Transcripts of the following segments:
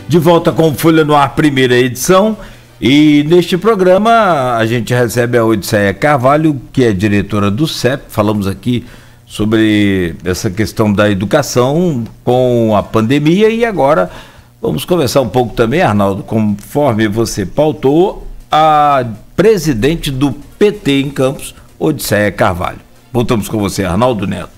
De volta com Folha no Ar, primeira edição. E neste programa a gente recebe a Odisseia Carvalho, que é diretora do CEP. Falamos aqui sobre essa questão da educação com a pandemia e agora vamos conversar um pouco também, Arnaldo, conforme você pautou, a presidente do PT em Campos, Odisseia Carvalho. Voltamos com você, Arnaldo Neto.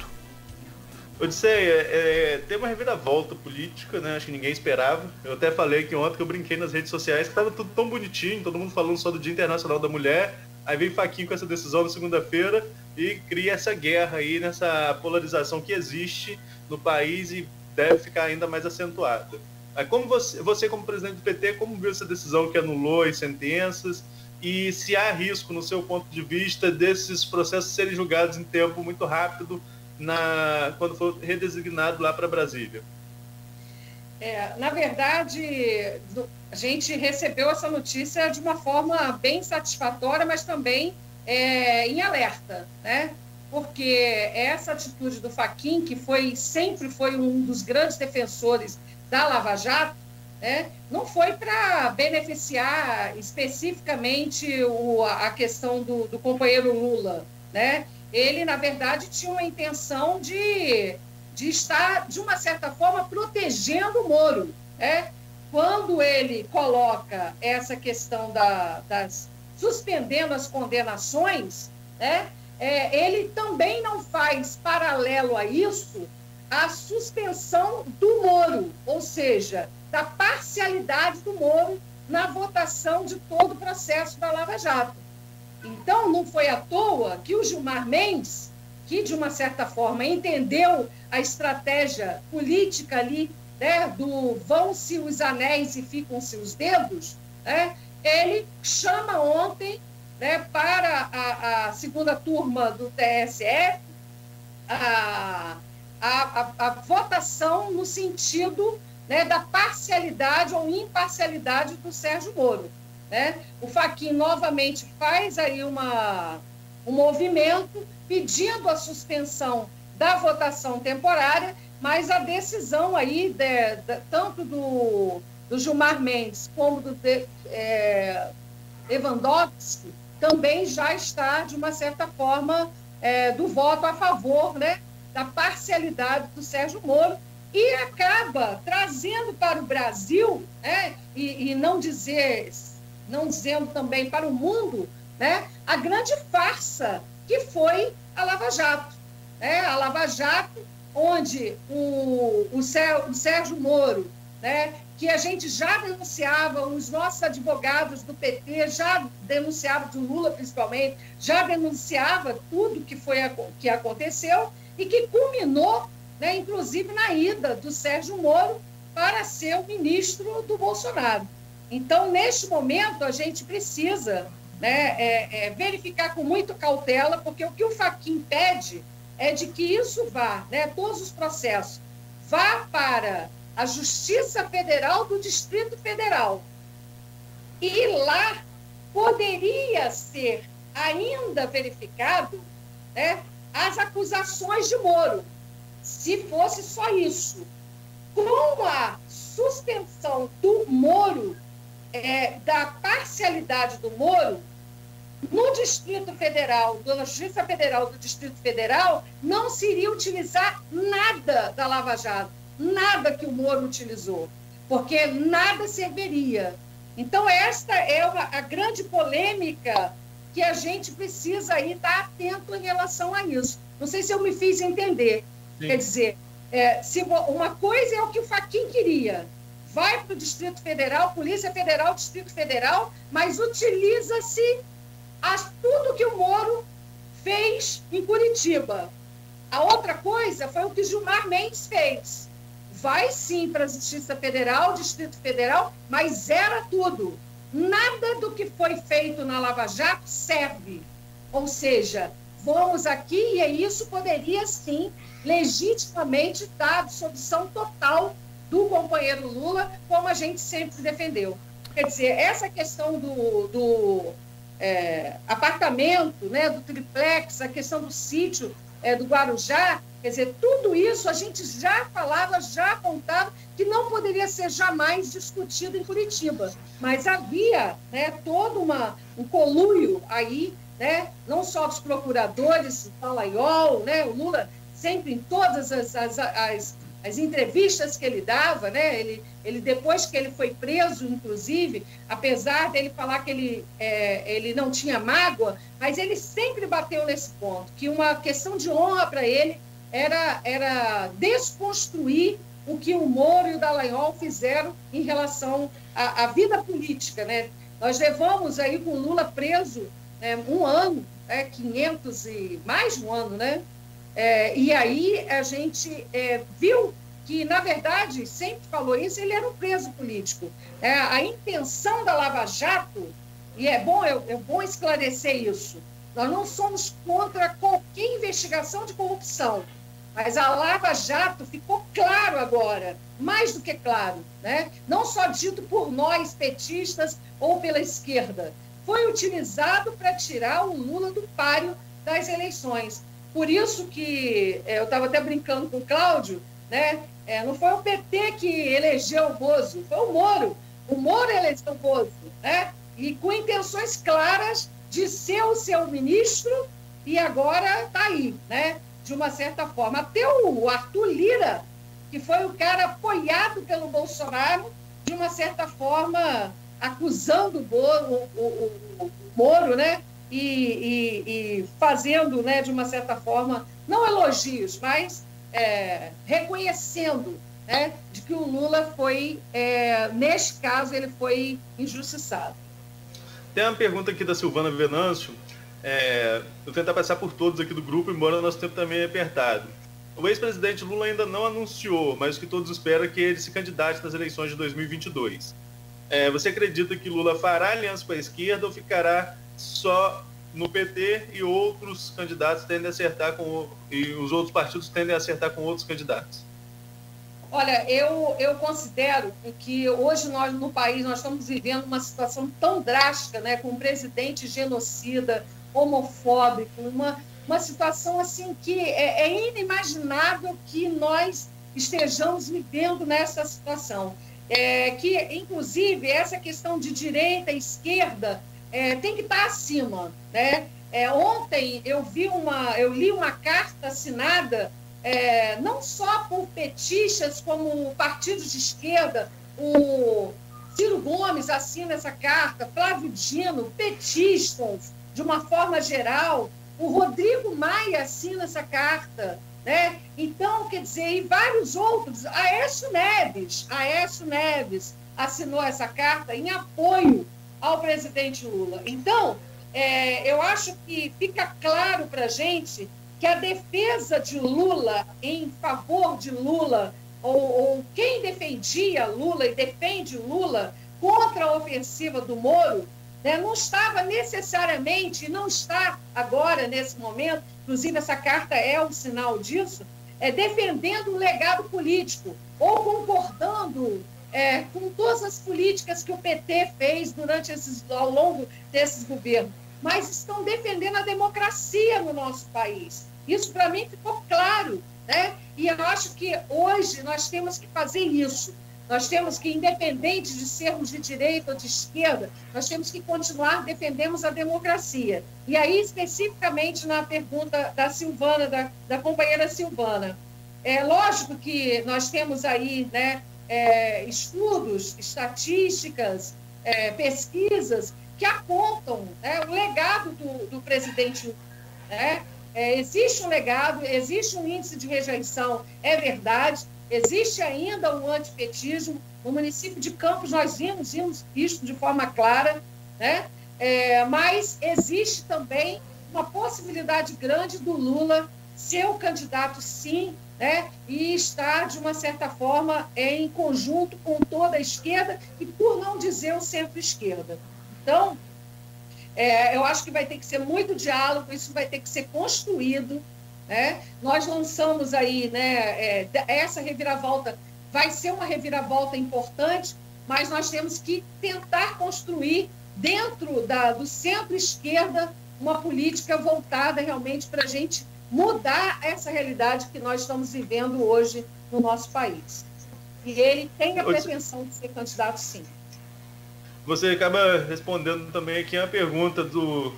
Odisseia, tem uma reviravolta política, né? Acho que ninguém esperava. Eu até falei que ontem que eu brinquei nas redes sociais que estava tudo tão bonitinho, todo mundo falando só do Dia Internacional da Mulher. Aí vem Fachin com essa decisão na segunda-feira e cria essa guerra aí, nessa polarização que existe no país e deve ficar ainda mais acentuada. Aí como você como presidente do PT, como viu essa decisão que anulou as sentenças e se há risco, no seu ponto de vista, desses processos serem julgados em tempo muito rápido quando for redesignado lá para Brasília? Na verdade, a gente recebeu essa notícia de uma forma bem satisfatória, mas também em alerta, né? Porque essa atitude do Fachin, que sempre foi um dos grandes defensores da Lava Jato, né, não foi para beneficiar especificamente a questão do companheiro Lula, né? Ele, na verdade, tinha uma intenção de estar, de uma certa forma, protegendo o Moro, né? Quando ele coloca essa questão suspendendo as condenações, né? Ele também não faz, paralelo a isso, a suspensão do Moro, ou seja, da parcialidade do Moro na votação de todo o processo da Lava Jato. Então, não foi à toa que o Gilmar Mendes, que de uma certa forma entendeu a estratégia política ali, né, do vão-se os anéis e ficam-se os dedos, né, ele chama ontem, né, para a segunda turma do TSE a votação no sentido, né, da parcialidade ou imparcialidade do Sérgio Moro. Né? O Fachin novamente faz aí um movimento pedindo a suspensão da votação temporária, mas a decisão aí tanto do Gilmar Mendes como do Lewandowski também já está, de uma certa forma, do voto a favor, né, da parcialidade do Sérgio Moro, e acaba trazendo para o Brasil, né, e não dizendo também para o mundo, né, a grande farsa que foi a Lava Jato. Né? A Lava Jato, onde o Sérgio Moro, né, que a gente já denunciava, os nossos advogados do PT já denunciavam, do Lula principalmente, já denunciava tudo que aconteceu e que culminou, né, inclusive na ida do Sérgio Moro para ser o ministro do Bolsonaro. Então, neste momento, a gente precisa, né, verificar com muita cautela, porque o que o Fachin pede é de que isso vá, né, todos os processos, vá para a Justiça Federal do Distrito Federal. E lá poderia ser ainda verificado, né, as acusações de Moro, se fosse só isso. Com a suspensão do Moro, da parcialidade do Moro, no Distrito Federal, na Justiça Federal do Distrito Federal, não se iria utilizar nada da Lava Jato, nada que o Moro utilizou, porque nada serviria. Então, esta é a grande polêmica que a gente precisa aí estar atento em relação a isso. Não sei se eu me fiz entender. Sim. Quer dizer, se uma coisa é o que o Fachin queria, vai para o Distrito Federal, Polícia Federal, Distrito Federal, mas utiliza-se tudo que o Moro fez em Curitiba. A outra coisa foi o que Gilmar Mendes fez. Vai sim para a Justiça Federal, Distrito Federal, mas zera tudo. Nada do que foi feito na Lava Jato serve. Ou seja, vamos aqui e isso poderia sim legitimamente dar a absolvição total do companheiro Lula, como a gente sempre defendeu. Quer dizer, essa questão do apartamento, né, do triplex, a questão do sítio, do Guarujá, quer dizer, tudo isso a gente já falava, já apontava que não poderia ser jamais discutido em Curitiba. Mas havia, né, todo um conluio aí, né, não só dos procuradores, o Dallagnol, né, o Lula sempre em todas as entrevistas que ele dava, né, ele depois que ele foi preso, inclusive, apesar dele falar que ele não tinha mágoa, mas ele sempre bateu nesse ponto, que uma questão de honra para ele era desconstruir o que o Moro e o Dallagnol fizeram em relação à vida política, né? Nós levamos aí com o Lula preso, né, um ano, 500 e mais de um ano, né? E aí a gente viu que, na verdade, sempre falou isso, ele era um preso político. A intenção da Lava Jato, e é bom esclarecer isso, nós não somos contra qualquer investigação de corrupção, mas a Lava Jato ficou claro agora, mais do que claro, né? Não só dito por nós, petistas, ou pela esquerda, foi utilizado para tirar o Lula do páreo das eleições. Por isso que eu estava até brincando com o Cláudio, né? Não foi o PT que elegeu o Bozo, foi o Moro. O Moro elegeu o Bozo, né? E com intenções claras de ser o seu ministro, e agora está aí, né? De uma certa forma. Até o Arthur Lira, que foi o cara apoiado pelo Bolsonaro, de uma certa forma, acusando o Moro, né? E fazendo, né, de uma certa forma, não elogios, mas reconhecendo, né, de que o Lula foi, neste caso, ele foi injustiçado. Tem uma pergunta aqui da Silvana Venâncio. Vou tentar passar por todos aqui do grupo, embora o nosso tempo também é apertado. O ex-presidente Lula ainda não anunciou, mas o que todos esperam é que ele se candidate nas eleições de 2022. Você acredita que Lula fará aliança com a esquerda ou ficará só no PT e outros candidatos tendem a acertar e os outros partidos tendem a acertar com outros candidatos? Olha, eu considero que hoje nós, no país, nós estamos vivendo uma situação tão drástica, né, com um presidente genocida, homofóbico, uma situação assim que é inimaginável que nós estejamos vivendo nessa situação. Que, inclusive, essa questão de direita e esquerda tem que estar acima, né? Ontem eu li uma carta assinada não só por petistas, como partidos de esquerda. O Ciro Gomes assina essa carta, Flávio Dino, petistas, de uma forma geral, o Rodrigo Maia assina essa carta, né? Então, quer dizer, e vários outros, Aécio Neves assinou essa carta em apoio ao presidente Lula. Então, eu acho que fica claro para a gente que a defesa de Lula em favor de Lula, ou quem defendia Lula e defende Lula contra a ofensiva do Moro, né, não estava necessariamente, não está agora, nesse momento, inclusive essa carta é um sinal disso, defendendo um legado político, ou concordando com todas as políticas que o PT fez ao longo desses governos, mas estão defendendo a democracia no nosso país. Isso, para mim, ficou claro, né? E eu acho que hoje nós temos que fazer isso. Nós temos que, independente de sermos de direita ou de esquerda, nós temos que continuar defendendo a democracia. E aí, especificamente na pergunta da Silvana, da companheira Silvana, lógico que nós temos aí, né, estudos, estatísticas, pesquisas que apontam, né, o legado do presidente, né? Existe um legado, existe um índice de rejeição, é verdade, existe ainda um antipetismo. No município de Campos nós vimos isso de forma clara, né? Mas existe também uma possibilidade grande do Lula ser o candidato, sim, né? E estar, de uma certa forma, em conjunto com toda a esquerda e, por não dizer, o centro-esquerda. Então, eu acho que vai ter que ser muito diálogo, isso vai ter que ser construído, né? Nós lançamos aí, né, essa reviravolta vai ser uma reviravolta importante, mas nós temos que tentar construir dentro do centro-esquerda uma política voltada realmente para a gente mudar essa realidade que nós estamos vivendo hoje no nosso país. E ele tem a pretensão de ser candidato, sim. Você acaba respondendo também aqui a pergunta do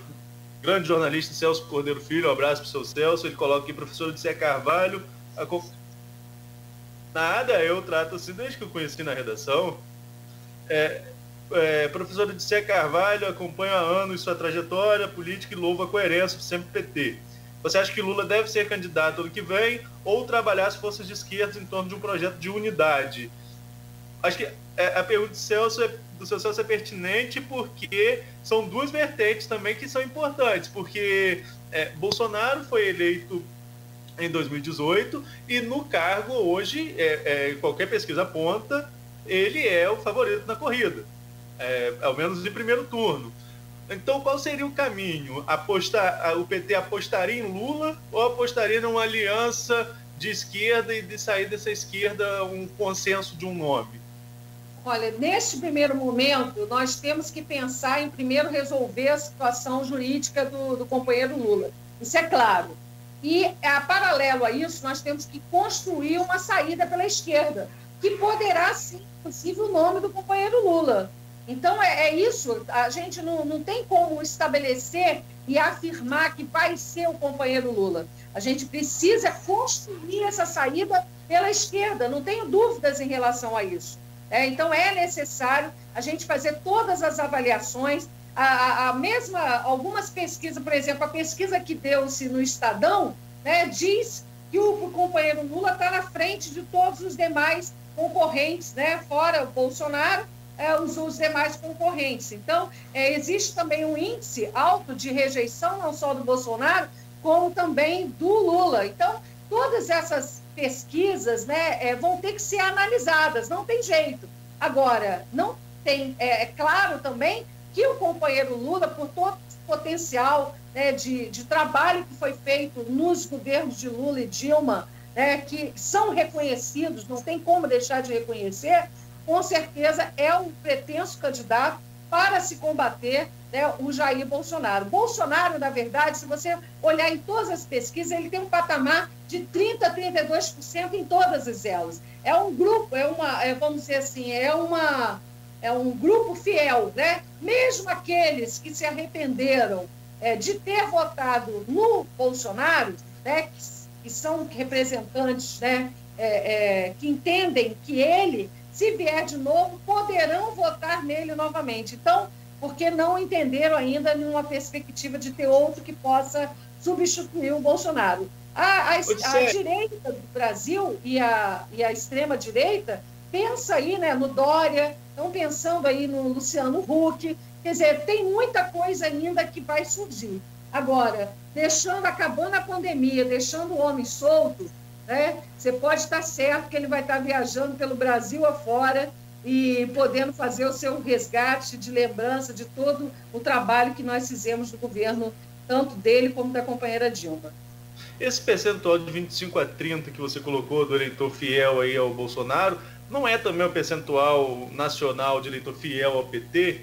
grande jornalista Celso Cordeiro Filho. Um abraço para o seu Celso. Ele coloca aqui: professor Odisseia Carvalho. Nada, eu trato assim desde que eu conheci na redação. Professor Odisseia Carvalho, acompanha há anos sua trajetória política e louva a coerência do sempre PT. Você acha que Lula deve ser candidato ano que vem ou trabalhar as forças de esquerda em torno de um projeto de unidade? Acho que a pergunta do seu Celso é pertinente, porque são duas vertentes também que são importantes, porque Bolsonaro foi eleito em 2018 e no cargo hoje, qualquer pesquisa aponta, ele é o favorito na corrida, ao menos em primeiro turno. Então, qual seria o caminho? O PT apostaria em Lula ou apostaria numa aliança de esquerda e de sair dessa esquerda um consenso de um nome? Olha, neste primeiro momento, nós temos que pensar em primeiro resolver a situação jurídica do companheiro Lula. Isso é claro. E, paralelo a isso, nós temos que construir uma saída pela esquerda, que poderá, sim, inclusive, o nome do companheiro Lula. Então, é isso. A gente não tem como estabelecer e afirmar que vai ser o companheiro Lula. A gente precisa construir essa saída pela esquerda, não tenho dúvidas em relação a isso. Então, é necessário a gente fazer todas as avaliações. Algumas pesquisas, por exemplo, a pesquisa que deu-se no Estadão, né, diz que o companheiro Lula está na frente de todos os demais concorrentes, né, fora o Bolsonaro, os demais concorrentes. Então, existe também um índice alto de rejeição, não só do Bolsonaro, como também do Lula. Então, todas essas pesquisas, né, vão ter que ser analisadas, não tem jeito. Agora, não tem, claro também que o companheiro Lula, por todo o potencial, né, de trabalho que foi feito nos governos de Lula e Dilma, né, que são reconhecidos, não tem como deixar de reconhecer, com certeza é um pretenso candidato para se combater, né, o Jair Bolsonaro. Bolsonaro, na verdade, se você olhar em todas as pesquisas, ele tem um patamar de 30% a 32% em todas elas. É um grupo, vamos dizer assim, é um grupo fiel, né? Mesmo aqueles que se arrependeram de ter votado no Bolsonaro, né, que são representantes, né, que entendem que ele, se vier de novo, poderão votar nele novamente. Então, porque não entenderam ainda numa perspectiva de ter outro que possa substituir o Bolsonaro. A direita do Brasil e a extrema-direita pensa aí, né, no Dória, estão pensando aí no Luciano Huck. Quer dizer, tem muita coisa ainda que vai surgir. Agora, acabando a pandemia, deixando o homem solto, né, você pode estar certo que ele vai estar viajando pelo Brasil afora e podendo fazer o seu resgate de lembrança de todo o trabalho que nós fizemos no governo, tanto dele como da companheira Dilma. Esse percentual de 25 a 30 que você colocou do eleitor fiel aí ao Bolsonaro, não é também o percentual nacional de eleitor fiel ao PT?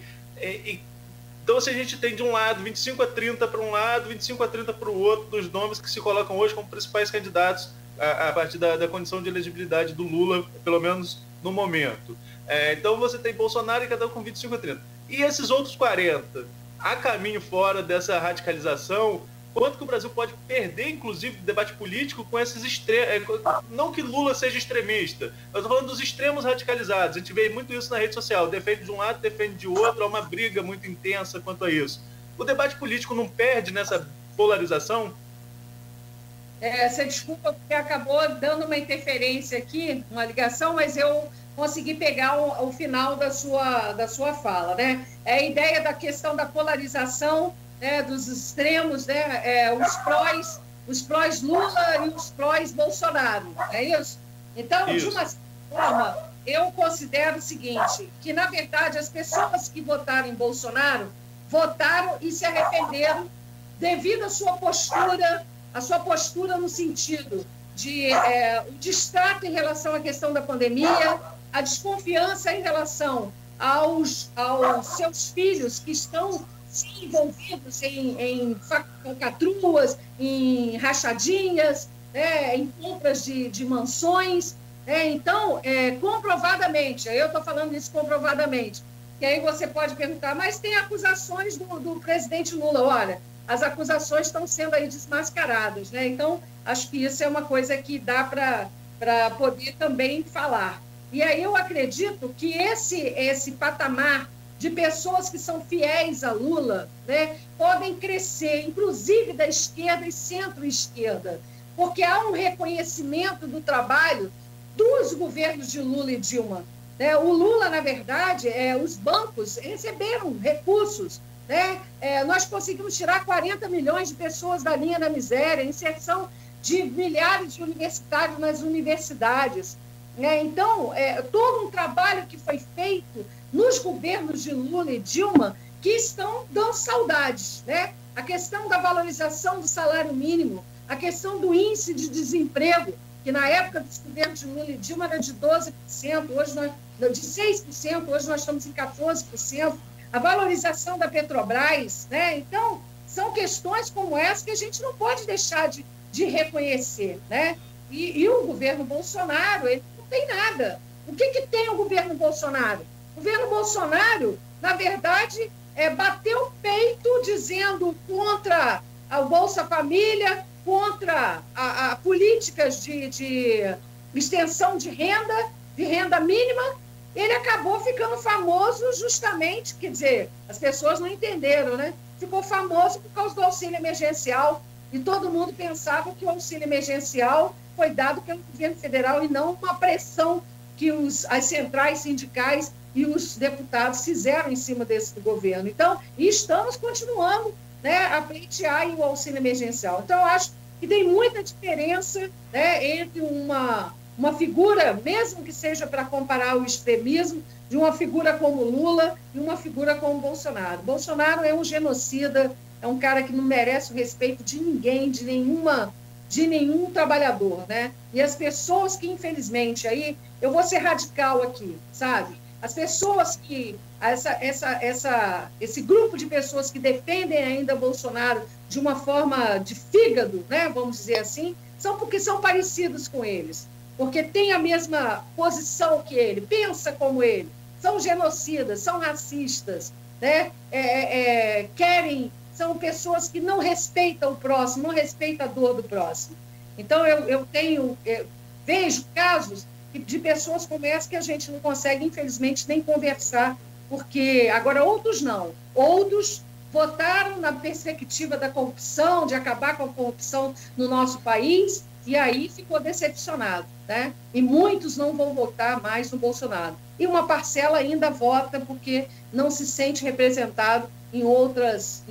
Então, se a gente tem de um lado 25 a 30 para um lado, 25 a 30 para o outro, dos nomes que se colocam hoje como principais candidatos a partir da condição de elegibilidade do Lula, pelo menos no momento. Então, você tem Bolsonaro e cada um com 25 a 30. E esses outros 40, há caminho fora dessa radicalização? Quanto que o Brasil pode perder, inclusive, do debate político com esses extremos? Não que Lula seja extremista, eu estou falando dos extremos radicalizados. A gente vê muito isso na rede social. Defende de um lado, defende de outro. Há uma briga muito intensa quanto a isso. O debate político não perde nessa polarização? Você desculpa, porque acabou dando uma interferência aqui, uma ligação, mas eu consegui pegar o final da sua fala, né? A ideia da questão da polarização, né, dos extremos, né, os prós Lula e os prós Bolsonaro, é isso? Então, de uma forma, eu considero o seguinte, que, na verdade, as pessoas que votaram em Bolsonaro votaram e se arrependeram devido à sua postura no sentido de o destaque em relação à questão da pandemia, a desconfiança em relação aos seus filhos que estão se envolvidos em falcatruas, em rachadinhas, né, em compras de mansões. Então, comprovadamente, eu estou falando isso comprovadamente, que aí você pode perguntar, mas tem acusações do presidente Lula. Olha, as acusações estão sendo aí desmascaradas, né? Então, acho que isso é uma coisa que dá para poder também falar. E aí eu acredito que esse patamar de pessoas que são fiéis a Lula, né, podem crescer, inclusive da esquerda e centro-esquerda, porque há um reconhecimento do trabalho dos governos de Lula e Dilma. Né? O Lula, na verdade, os bancos receberam recursos. Né? Nós conseguimos tirar 40 milhões de pessoas da linha da miséria, inserção de milhares de universitários nas universidades. Né? Então, todo um trabalho que foi feito nos governos de Lula e Dilma que estão dando saudades. Né? A questão da valorização do salário mínimo, a questão do índice de desemprego, que na época dos governos de Lula e Dilma era de 12%, hoje de 6%, hoje nós estamos em 14%, a valorização da Petrobras, né? Então, são questões como essa que a gente não pode deixar de reconhecer, né? E o governo Bolsonaro, ele não tem nada. O que tem o governo Bolsonaro? O governo Bolsonaro, na verdade, bateu o peito dizendo contra a Bolsa Família, contra a políticas de extensão de renda mínima. Ele acabou ficando famoso justamente, quer dizer, as pessoas não entenderam, né? Ficou famoso por causa do auxílio emergencial, e todo mundo pensava que o auxílio emergencial foi dado pelo governo federal e não uma pressão que as centrais sindicais e os deputados fizeram em cima desse governo. Então, estamos continuando, né, a pleitear o auxílio emergencial. Então, eu acho que tem muita diferença, né, entre uma figura, mesmo que seja para comparar o extremismo, de uma figura como Lula e uma figura como Bolsonaro. Bolsonaro é um genocida, é um cara que não merece o respeito de ninguém, de nenhum trabalhador, né? E as pessoas que, infelizmente, aí, eu vou ser radical aqui, sabe? As pessoas que, esse grupo de pessoas que defendem ainda Bolsonaro de uma forma de fígado, né, vamos dizer assim, são porque são parecidos com eles, porque têm a mesma posição que ele, pensa como ele, são genocidas, são racistas, né, são pessoas que não respeitam o próximo, não respeitam a dor do próximo. Então, eu vejo casos de pessoas como essa que a gente não consegue, infelizmente, nem conversar, porque agora outros não. Outros votaram na perspectiva da corrupção, de acabar com a corrupção no nosso país, e aí ficou decepcionado, né? E muitos não vão votar mais no Bolsonaro. E uma parcela ainda vota porque não se sente representado em outras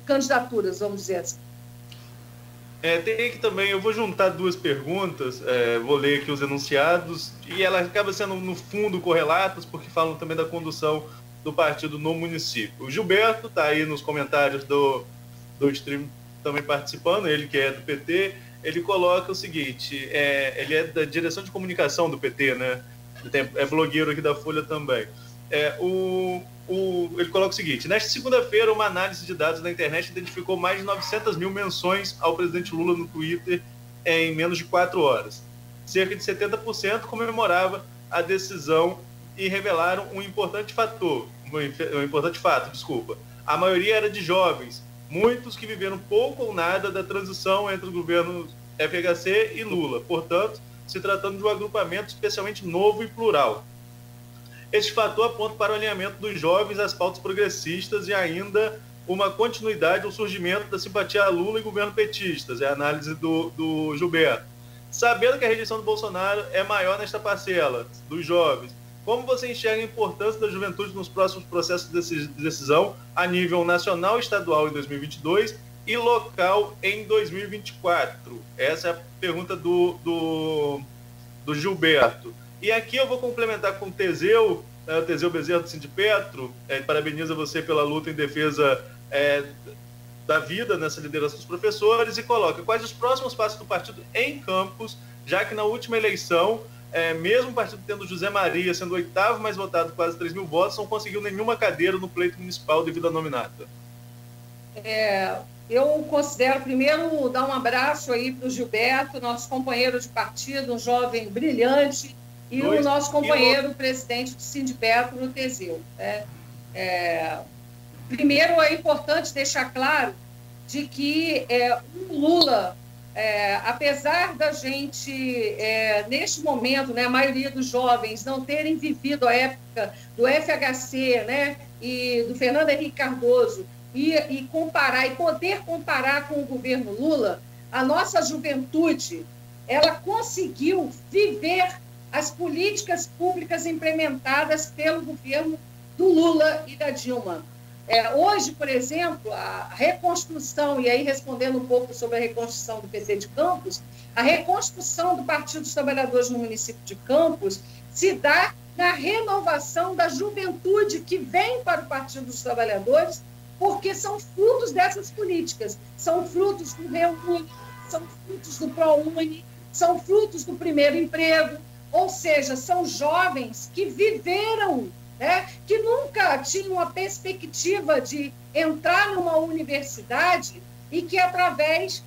candidaturas, vamos dizer assim. Tem aqui também, eu vou juntar duas perguntas, vou ler aqui os enunciados, e ela acaba sendo, no fundo, correlatas, porque falam também da condução do partido no município. O Gilberto está aí nos comentários do stream também participando, ele que é do PT, ele coloca o seguinte, ele é da direção de comunicação do PT, né? É blogueiro aqui da Folha também. Ele coloca o seguinte: nesta segunda-feira, uma análise de dados da internet identificou mais de 900 mil menções ao presidente Lula no Twitter em menos de 4 horas. Cerca de 70% comemorava a decisão e revelaram um importante fato. A maioria era de jovens, muitos que viveram pouco ou nada da transição entre os governos FHC e Lula, portanto, se tratando de um agrupamento especialmente novo e plural. Este fator aponta para o alinhamento dos jovens às pautas progressistas e ainda uma continuidade ou surgimento da simpatia a Lula e governo petistas, é a análise do Gilberto. Sabendo que a rejeição do Bolsonaro é maior nesta parcela dos jovens, como você enxerga a importância da juventude nos próximos processos de decisão a nível nacional e estadual em 2022 e local em 2024? Essa é a pergunta do Gilberto. E aqui eu vou complementar com o Teseu Bezerra do Sindipetro, parabeniza você pela luta em defesa da vida nessa liderança dos professores, e coloca quais os próximos passos do partido em Campos, já que na última eleição mesmo o partido tendo José Maria sendo o oitavo mais votado, quase 3 mil votos, não conseguiu nenhuma cadeira no pleito municipal devido à nominata. Eu considero, primeiro, dar um abraço aí para o Gilberto, nosso companheiro de partido, um jovem brilhante, e o nosso companheiro, presidente do Sindipetro, no Teseu. Primeiro, é importante deixar claro de que o Lula, apesar da gente, neste momento, né, a maioria dos jovens não terem vivido a época do FHC, né, e do Fernando Henrique Cardoso, e comparar, e poder comparar com o governo Lula, a nossa juventude, ela conseguiu viver as políticas públicas implementadas pelo governo do Lula e da Dilma. Hoje, por exemplo, a reconstrução, e aí respondendo um pouco sobre a reconstrução do PT de Campos, a reconstrução do Partido dos Trabalhadores no município de Campos se dá na renovação da juventude que vem para o Partido dos Trabalhadores, porque são frutos dessas políticas, são frutos do Reúne, são frutos do ProUni, são frutos do primeiro emprego, ou seja, são jovens que viveram, né, que nunca tinham a perspectiva de entrar numa universidade e que, através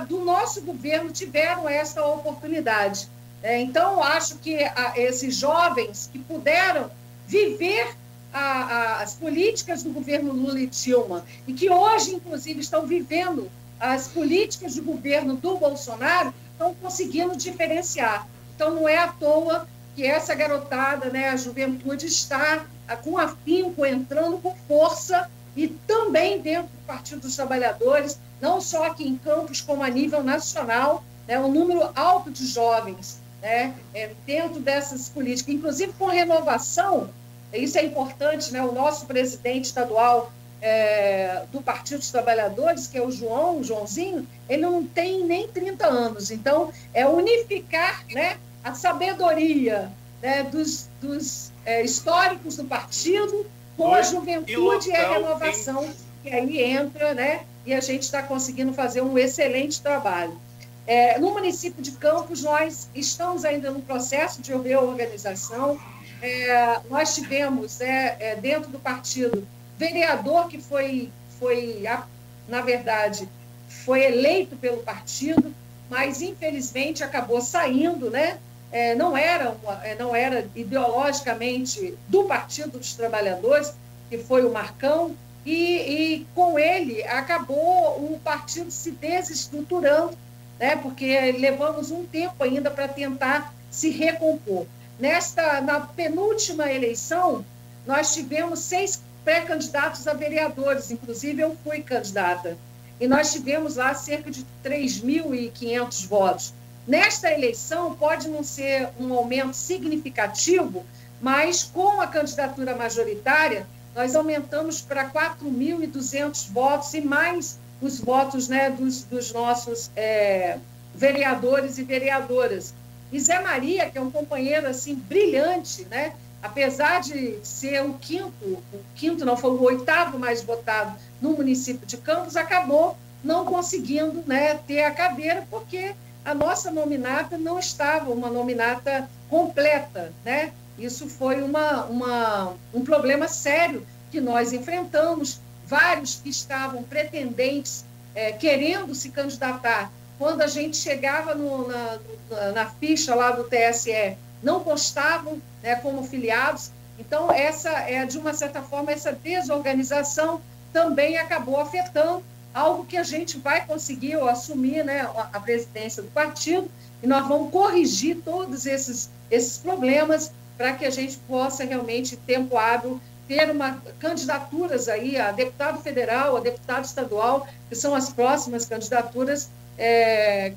do nosso governo, tiveram essa oportunidade. Então, acho que esses jovens que puderam viver as políticas do governo Lula e Dilma, e que hoje, inclusive, estão vivendo as políticas do governo do Bolsonaro, estão conseguindo diferenciar. Então, não é à toa que essa garotada, né, a juventude, está com afinco, entrando com força, e também dentro do Partido dos Trabalhadores, não só aqui em Campos, como a nível nacional, né, um número alto de jovens, né, dentro dessas políticas, inclusive com renovação. Isso é importante, né? O nosso presidente estadual do Partido dos Trabalhadores, que é o Joãozinho, ele não tem nem 30 anos. Então, unificar, né, a sabedoria, né, dos históricos do partido com a juventude e a renovação, que aí entra, né, e a gente está conseguindo fazer um excelente trabalho. No município de Campos, nós estamos ainda no processo de reorganização. Nós tivemos, dentro do partido, vereador que na verdade, foi eleito pelo partido, mas, infelizmente, acabou saindo, né? Não era ideologicamente do Partido dos Trabalhadores, que foi o Marcão, e com ele acabou o partido se desestruturando, né? Porque levamos um tempo ainda para tentar se recompor. Na penúltima eleição, nós tivemos 6 pré-candidatos a vereadores, inclusive eu fui candidata, e nós tivemos lá cerca de 3.500 votos. Nesta eleição, pode não ser um aumento significativo, mas com a candidatura majoritária, nós aumentamos para 4.200 votos e mais os votos, né, dos nossos vereadores e vereadoras. E Zé Maria, que é um companheiro assim, brilhante, né? Apesar de ser o o 8º mais votado no município de Campos, acabou não conseguindo, né, ter a cadeira, porque a nossa nominata não estava uma nominata completa, né? Isso foi um problema sério que nós enfrentamos. Vários que estavam pretendentes, querendo se candidatar, quando a gente chegava na ficha lá do TSE, não constavam, né, como filiados. Então, de uma certa forma, essa desorganização também acabou afetando algo que a gente vai conseguir assumir, né, a presidência do partido, e nós vamos corrigir todos esses problemas para que a gente possa realmente, em tempo hábil, ter candidaturas aí a deputado federal, a deputado estadual, que são as próximas candidaturas,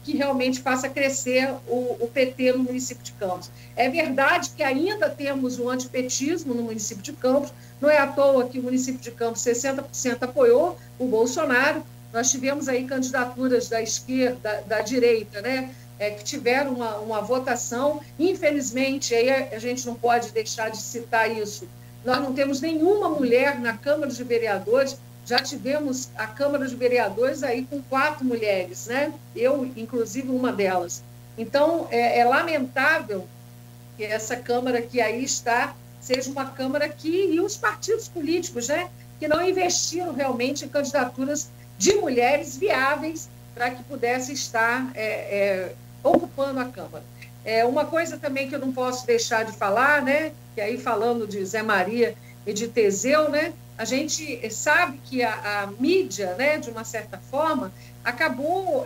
que realmente faça crescer o PT no município de Campos. É verdade que ainda temos o antipetismo no município de Campos, não é à toa que o município de Campos 60% apoiou o Bolsonaro. Nós tivemos aí candidaturas da esquerda, da direita, né, que tiveram uma votação. Infelizmente, aí a gente não pode deixar de citar isso, nós não temos nenhuma mulher na Câmara de Vereadores. Já tivemos a Câmara de Vereadores aí com 4 mulheres, né? Eu, inclusive, uma delas. Então, é lamentável que essa Câmara que aí está seja uma Câmara e os partidos políticos, né, que não investiram realmente em candidaturas de mulheres viáveis para que pudesse estar ocupando a Câmara. Uma coisa também que eu não posso deixar de falar, né, que aí falando de Zé Maria e de Teseu, né, a gente sabe que a mídia, né, de uma certa forma, acabou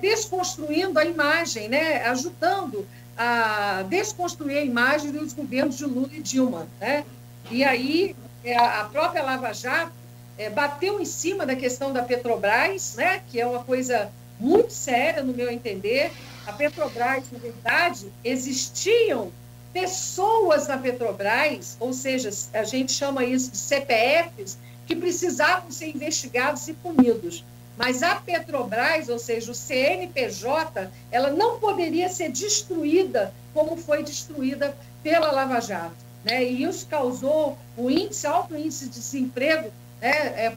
desconstruindo a imagem, né, ajudando a desconstruir a imagem dos governos de Lula e Dilma, né? E aí a própria Lava Jato bateu em cima da questão da Petrobras, né, que é uma coisa muito séria, no meu entender. A Petrobras, na verdade, existiam pessoas na Petrobras, ou seja, a gente chama isso de CPFs, que precisavam ser investigados e punidos. Mas a Petrobras, ou seja, o CNPJ, ela não poderia ser destruída como foi destruída pela Lava Jato, né? E isso causou alto índice de desemprego, né?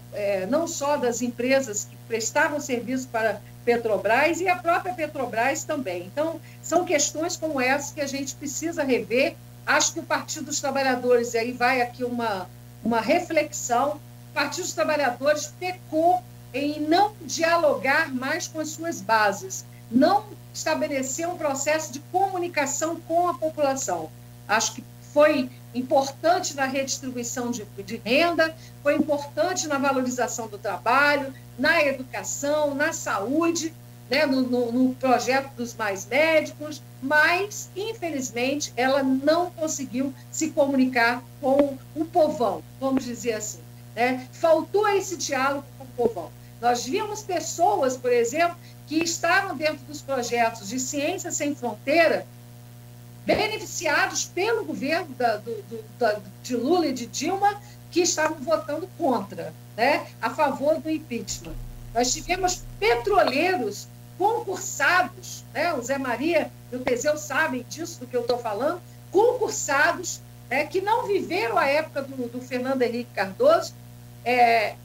Não só das empresas que prestavam serviço para Petrobras e a própria Petrobras também. Então, são questões como essa que a gente precisa rever. Acho que o Partido dos Trabalhadores, e aí vai aqui uma reflexão, o Partido dos Trabalhadores pecou em não dialogar mais com as suas bases, não estabelecer um processo de comunicação com a população. Acho que foi importante na redistribuição de renda, foi importante na valorização do trabalho, na educação, na saúde, né, no projeto dos mais médicos, mas, infelizmente, ela não conseguiu se comunicar com o povão, vamos dizer assim, né? Faltou esse diálogo com o povão. Nós víamos pessoas, por exemplo, que estavam dentro dos projetos de Ciência Sem Fronteira, beneficiados pelo governo de Lula e de Dilma, que estavam votando contra, né, a favor do impeachment. Nós tivemos petroleiros concursados, né, o Zé Maria e o Teseu sabem disso, do que eu estou falando, concursados, que não viveram a época do Fernando Henrique Cardoso,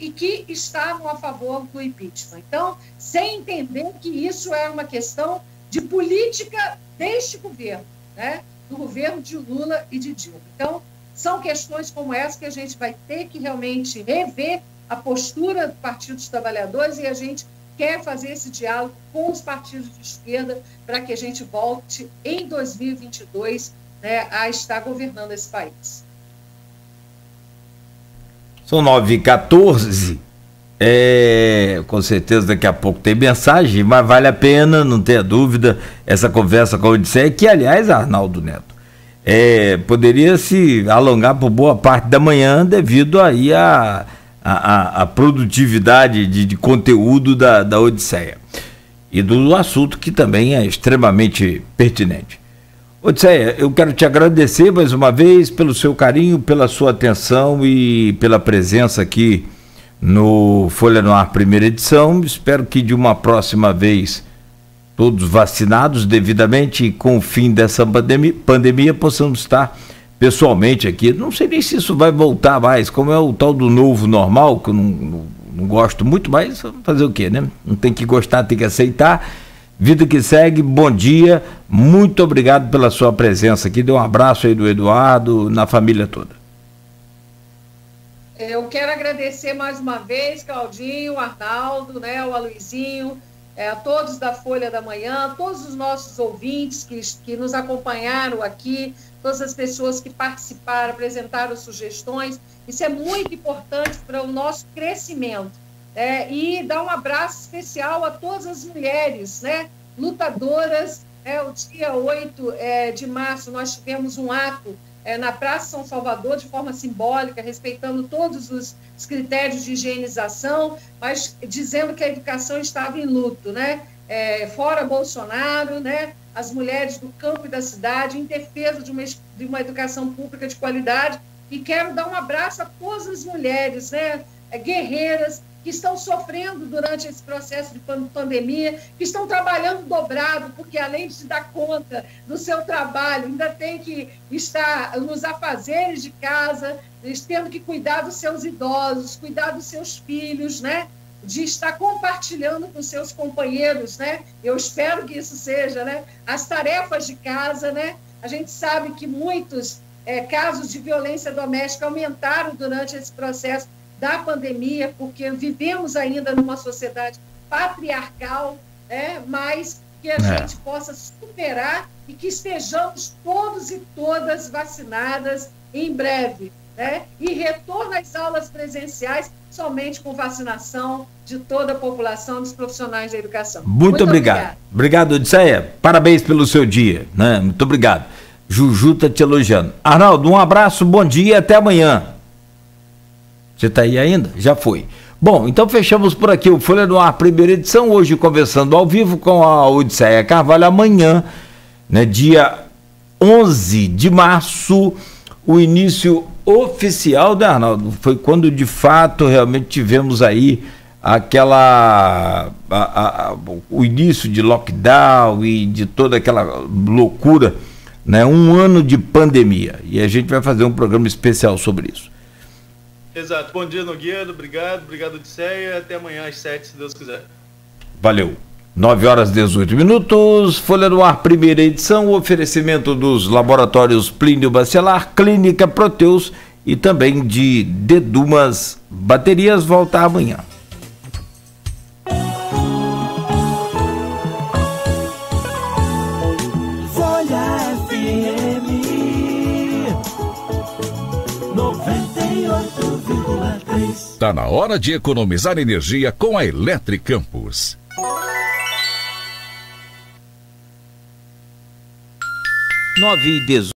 e que estavam a favor do impeachment. Então, sem entender que isso é uma questão de política deste governo, né? Do governo de Lula e de Dilma. Então, são questões como essa que a gente vai ter que realmente rever a postura do Partido dos Trabalhadores, e a gente quer fazer esse diálogo com os partidos de esquerda para que a gente volte em 2022, né, a estar governando esse país. São 9h14, com certeza daqui a pouco tem mensagem, mas vale a pena, não tenha dúvida, essa conversa com a Odisseia, que aliás, Arnaldo Neto, poderia se alongar por boa parte da manhã devido aí a produtividade de conteúdo da Odisseia e do assunto que também é extremamente pertinente. Odisseia, eu quero te agradecer mais uma vez pelo seu carinho, pela sua atenção e pela presença aqui no Folha no Ar, primeira edição. Espero que de uma próxima vez, todos vacinados devidamente, e com o fim dessa pandemia possamos estar pessoalmente aqui. Não sei nem se isso vai voltar mais, como é o tal do novo normal, que eu não gosto muito, mas fazer o quê, né? Não tem que gostar, tem que aceitar. Vida que segue, bom dia, muito obrigado pela sua presença aqui, dê um abraço aí do Eduardo, na família toda. Eu quero agradecer mais uma vez, Claudinho, o Arnaldo, né, o Aloizinho, a todos da Folha da Manhã, todos os nossos ouvintes que nos acompanharam aqui, todas as pessoas que participaram, apresentaram sugestões. Isso é muito importante para o nosso crescimento. E dar um abraço especial a todas as mulheres, né, lutadoras. O dia 8 de março nós tivemos um ato na Praça São Salvador, de forma simbólica, respeitando todos os critérios de higienização, mas dizendo que a educação estava em luto, né? Fora Bolsonaro, né? As mulheres do campo e da cidade, em defesa de uma educação pública de qualidade. E quero dar um abraço a todas as mulheres, né, guerreiras, que estão sofrendo durante esse processo de pandemia, que estão trabalhando dobrado, porque além de dar conta do seu trabalho, ainda tem que estar nos afazeres de casa, tendo que cuidar dos seus idosos, cuidar dos seus filhos, né? de estar compartilhando com seus companheiros, né? Eu espero que isso seja, né? As tarefas de casa, né? A gente sabe que muitos casos de violência doméstica aumentaram durante esse processo da pandemia, porque vivemos ainda numa sociedade patriarcal, né? Mas que a gente possa superar e que estejamos todos e todas vacinadas em breve, né? E retorno às aulas presenciais somente com vacinação de toda a população, dos profissionais da educação. Muito obrigado. Obrigado, Odisseia. Parabéns pelo seu dia, né? Muito obrigado. Juju está te elogiando. Arnaldo, um abraço, bom dia e até amanhã. Você está aí ainda? Já foi. Bom, então fechamos por aqui o Folha no Ar, primeira edição, hoje conversando ao vivo com a Odisseia Carvalho. Amanhã, né, dia 11 de março, o início oficial da Arnaldo. Foi quando de fato realmente tivemos aí o início de lockdown e de toda aquela loucura, né? Um ano de pandemia. E a gente vai fazer um programa especial sobre isso. Exato. Bom dia, Nogueira. Obrigado, Odisseia. Até amanhã às 7, se Deus quiser. Valeu. 9h18. Folha no Ar, primeira edição. O oferecimento dos laboratórios Plínio Bacelar, Clínica Proteus e também de Dedumas Baterias. Volta amanhã. Folha FM 98,3. Tá na hora de economizar energia com a Eletricampus. 9h18.